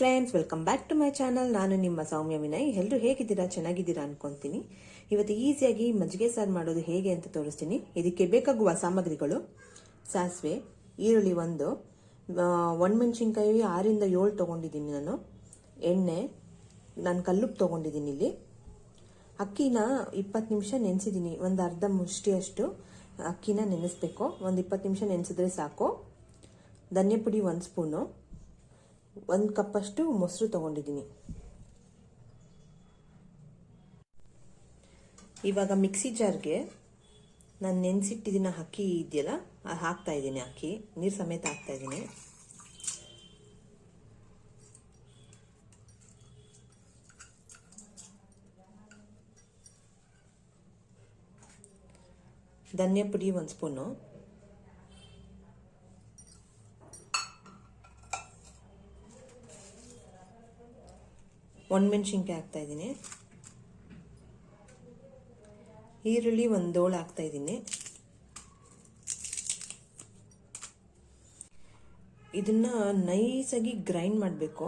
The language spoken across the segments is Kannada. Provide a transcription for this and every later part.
Friends, welcome back to my channel. ನಾನು ನಿಮ್ಮ ಸೌಮ್ಯ ವಿನಯ್. ಎಲ್ಲರೂ ಹೇಗಿದ್ದೀರಾ? ಚೆನ್ನಾಗಿದ್ದೀರಾ ಅನ್ಕೊಂತೀನಿ. ಇವತ್ತು ಈಸಿಯಾಗಿ ಮಜ್ಜಿಗೆ ಸಾರು ಮಾಡೋದು ಹೇಗೆ ಅಂತ ತೋರಿಸ್ತೀನಿ. ಇದಕ್ಕೆ ಬೇಕಾಗುವ ಸಾಮಗ್ರಿಗಳು: ಸಾಸಿವೆ, ಈರುಳ್ಳಿ ಒಂದು, ಒಣಮೆಣಸಿನ್ಕಾಯಿ 6ರಿಂದ 7 ತೊಗೊಂಡಿದ್ದೀನಿ ನಾನು, ಎಣ್ಣೆ, ನಾನು ಕಲ್ಲುಪ್ಪು ತೊಗೊಂಡಿದ್ದೀನಿ. ಇಲ್ಲಿ ಅಕ್ಕಿನ 20 ನಿಮಿಷ ನೆನೆಸಿದ್ದೀನಿ. ಒಂದು ಅರ್ಧ ಮುಷ್ಟಿಯಷ್ಟು ಅಕ್ಕಿನ ನೆನೆಸ್ಬೇಕು. ಒಂದು 20 ನಿಮಿಷ ನೆನೆಸಿದ್ರೆ ಸಾಕು. ಧನ್ಯ ಪುಡಿ 1 ಸ್ಪೂನು, 1 ಕಪ್ಪಷ್ಟು ಮೊಸರು ತೊಗೊಂಡಿದ್ದೀನಿ. ಇವಾಗ ಮಿಕ್ಸಿ ಜಾರ್ಗೆ ನಾನು ನೆನೆಸಿಟ್ಟಿದ್ದೀನ ಅಕ್ಕಿ ಇದೆಯಲ್ಲ, ಅದು ಹಾಕ್ತಾ ಇದ್ದೀನಿ. ಅಕ್ಕಿ ನೀರು ಸಮೇತ ಹಾಕ್ತಾ ಇದ್ದೀನಿ. ಧನ್ಯ ಪುಡಿ 1 ಸ್ಪೂನು, ಒಣಮೆಣಸಿನ್ಕಾಯಿ ಹಾಕ್ತಾ ಇದ್ದೀನಿ. ಈರುಳ್ಳಿ 1 ಹೋಳು ಹಾಕ್ತಾ ಇದ್ದೀನಿ. ಇದನ್ನ ನೈಸಾಗಿ ಗ್ರೈಂಡ್ ಮಾಡಬೇಕು.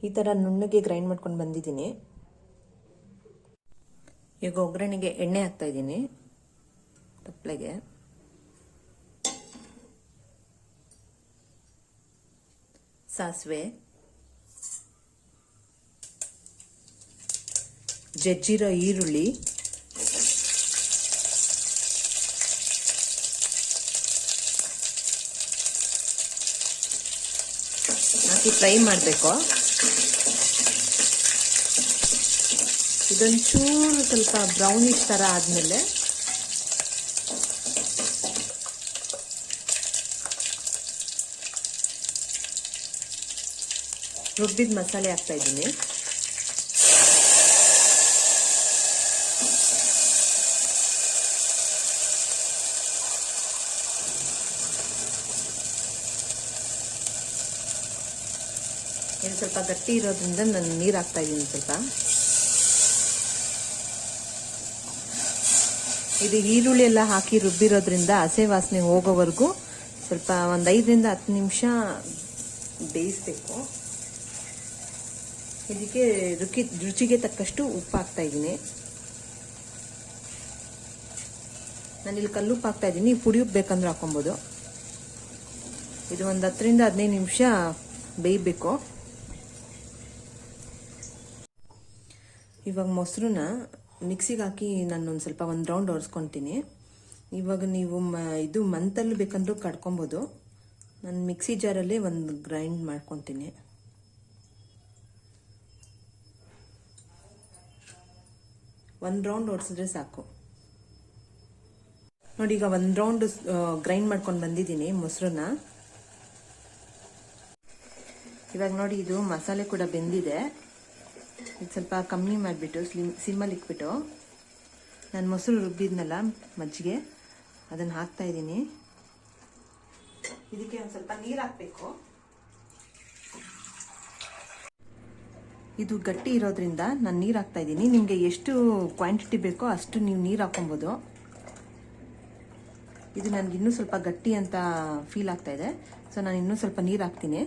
ಈ ಥರ ನುಣ್ಣಗೆ ಗ್ರೈಂಡ್ ಮಾಡ್ಕೊಂಡು ಬಂದಿದ್ದೀನಿ. ಈಗ ಒಗ್ಗರಣೆಗೆ ಎಣ್ಣೆ ಹಾಕ್ತಾ ಇದ್ದೀನಿ. ತಪ್ಪಲೆಗೆ ಸಾಸಿವೆ, ಜಜ್ಜಿರೋ ಈರುಳ್ಳಿ, ಹಾಕಿ ಫ್ರೈ ಮಾಡಬೇಕು. ಇದೊಂಚೂರು ಸ್ವಲ್ಪ ಬ್ರೌನಿಶ್ ಥರ ಆದಮೇಲೆ ರುಬ್ಬಿದ ಮಸಾಲೆ ಹಾಕ್ತಾ ಇದ್ದೀನಿ. ಇದು ಸ್ವಲ್ಪ ಗಟ್ಟಿ ಇರೋದ್ರಿಂದ ನಾನು ನೀರು ಹಾಕ್ತಾ ಇದ್ದೀನಿ ಸ್ವಲ್ಪ. ಇದು ಈರುಳ್ಳಿ ಎಲ್ಲ ಹಾಕಿ ರುಬ್ಬಿರೋದ್ರಿಂದ ಹಸೆ ವಾಸನೆ ಹೋಗೋವರೆಗೂ ಸ್ವಲ್ಪ ಒಂದು 5ರಿಂದ 10 ನಿಮಿಷ ಬೇಯಿಸ್ಬೇಕು. ಇದಕ್ಕೆ ರುಚಿಗೆ ತಕ್ಕಷ್ಟು ಉಪ್ಪು ಹಾಕ್ತಾ ಇದ್ದೀನಿ. ನಾನಿಲ್ಲಿ ಕಲ್ಲುಪ್ಪು ಹಾಕ್ತಾ ಇದ್ದೀನಿ. ಪುಡಿ ಉಪ್ಪು ಬೇಕಂದ್ರೆ ಹಾಕೊಬೋದು. ಇದು ಒಂದು 10ರಿಂದ 15 ನಿಮಿಷ ಬೇಯಬೇಕು. ಇವಾಗ ಮೊಸರನ್ನ ಮಿಕ್ಸಿಗೆ ಹಾಕಿ ನಾನು ಒಂದು ರೌಂಡ್ ಒರೆಸ್ಕೊತೀನಿ. ಇವಾಗ ನೀವು ಇದು ಮಂತಲ್ಲಿ ಬೇಕಂದ್ರೂ ಕಡ್ಕೊಬೋದು. ನಾನು ಮಿಕ್ಸಿ ಜಾರಲ್ಲೇ ಒಂದು ಗ್ರೈಂಡ್ ಮಾಡ್ಕೊತೀನಿ. ಒಂದು ರೌಂಡ್ ಓಡಿಸಿದ್ರೆ ಸಾಕು. ನೋಡಿ, ಈಗ 1 ರೌಂಡ್ ಗ್ರೈಂಡ್ ಮಾಡ್ಕೊಂಡು ಬಂದಿದ್ದೀನಿ ಮೊಸರನ್ನ. ಇವಾಗ ನೋಡಿ, ಇದು ಮಸಾಲೆ ಕೂಡ ಬೆಂದಿದೆ. ಇದು ಸ್ವಲ್ಪ ಕಮ್ಮಿ ಮಾಡಿಬಿಟ್ಟು ಸಿಮ್ಮಲ್ಲಿ ಇಟ್ಬಿಟ್ಟು ನಾನು ಮೊಸರು ರುಬ್ಬಿದ್ನಲ್ಲ ಮಜ್ಜಿಗೆ, ಅದನ್ನು ಹಾಕ್ತಾ ಇದ್ದೀನಿ. ಇದಕ್ಕೆ ಒಂದು ಸ್ವಲ್ಪ ನೀರು ಹಾಕಬೇಕು. ಇದು ಗಟ್ಟಿ ಇರೋದ್ರಿಂದ ನಾನು ನೀರು ಹಾಕ್ತಾ ಇದ್ದೀನಿ. ನಿಮಗೆ ಎಷ್ಟು ಕ್ವಾಂಟಿಟಿ ಬೇಕೋ ಅಷ್ಟು ನೀವು ನೀರು ಹಾಕೊಬೋದು. ಇದು ನನಗೆ ಇನ್ನೂ ಸ್ವಲ್ಪ ಗಟ್ಟಿ ಅಂತ ಫೀಲ್ ಆಗ್ತಾ ಇದೆ, ಸೊ ನಾನು ಇನ್ನೂ ಸ್ವಲ್ಪ ನೀರು ಹಾಕ್ತೀನಿ.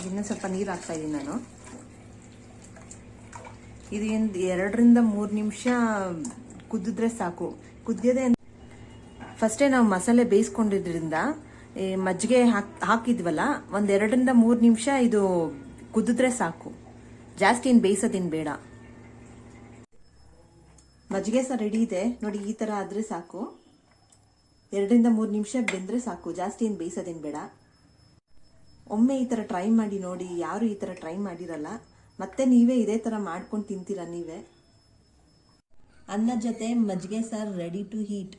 ಇನ್ನೂ ಸ್ವಲ್ಪ ನೀರು ಹಾಕ್ತಾ ಇದ್ದೀನಿ ನಾನು. ಇದು 2ರಿಂದ 3 ನಿಮಿಷ ಕುದಿದ್ರೆ ಸಾಕು. ಕುದಿಯೋದೇ ಫಸ್ಟೇ ನಾವು ಮಸಾಲೆ ಬೇಯಿಸ್ಕೊಂಡಿದ್ರಿಂದ ಮಜ್ಜಿಗೆ ಹಾಕಿದ್ವಲ್ಲ, ಒಂದು 2ರಿಂದ 3 ನಿಮಿಷ ಇದು ಕುದಿದ್ರೆ ಸಾಕು. ಜಾಸ್ತಿ ಏನು ಬೇಯಿಸೋದೇನು ಬೇಡ. ಮಜ್ಜಿಗೆ ಸಹ ರೆಡಿ ಇದೆ ನೋಡಿ. ಈ ಥರ ಆದರೆ ಸಾಕು. 2ರಿಂದ 3 ನಿಮಿಷ ಬೆಂದರೆ ಸಾಕು. ಜಾಸ್ತಿ ಏನು ಬೇಯಿಸೋದೇನು ಬೇಡ. ಒಮ್ಮೆ ಈ ಥರ ಟ್ರೈ ಮಾಡಿ ನೋಡಿ. ಯಾರು ಈ ಥರ ಟ್ರೈ ಮಾಡಿರಲ್ಲ. ಮತ್ತೆ ನೀವೇ ಇದೇ ಥರ ಮಾಡ್ಕೊಂಡು ತಿಂತೀರಾ ನೀವೇ. ಅನ್ನದ ಜೊತೆ ಮಜ್ಜಿಗೆ ಸಾರು ರೆಡಿ ಟು ಹೀಟ್.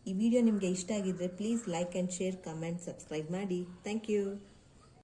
ಈ ವಿಡಿಯೋ ನಿಮಗೆ ಇಷ್ಟ ಆಗಿದ್ರೆ please like and share, comment, subscribe ಮಾಡಿ. Thank you.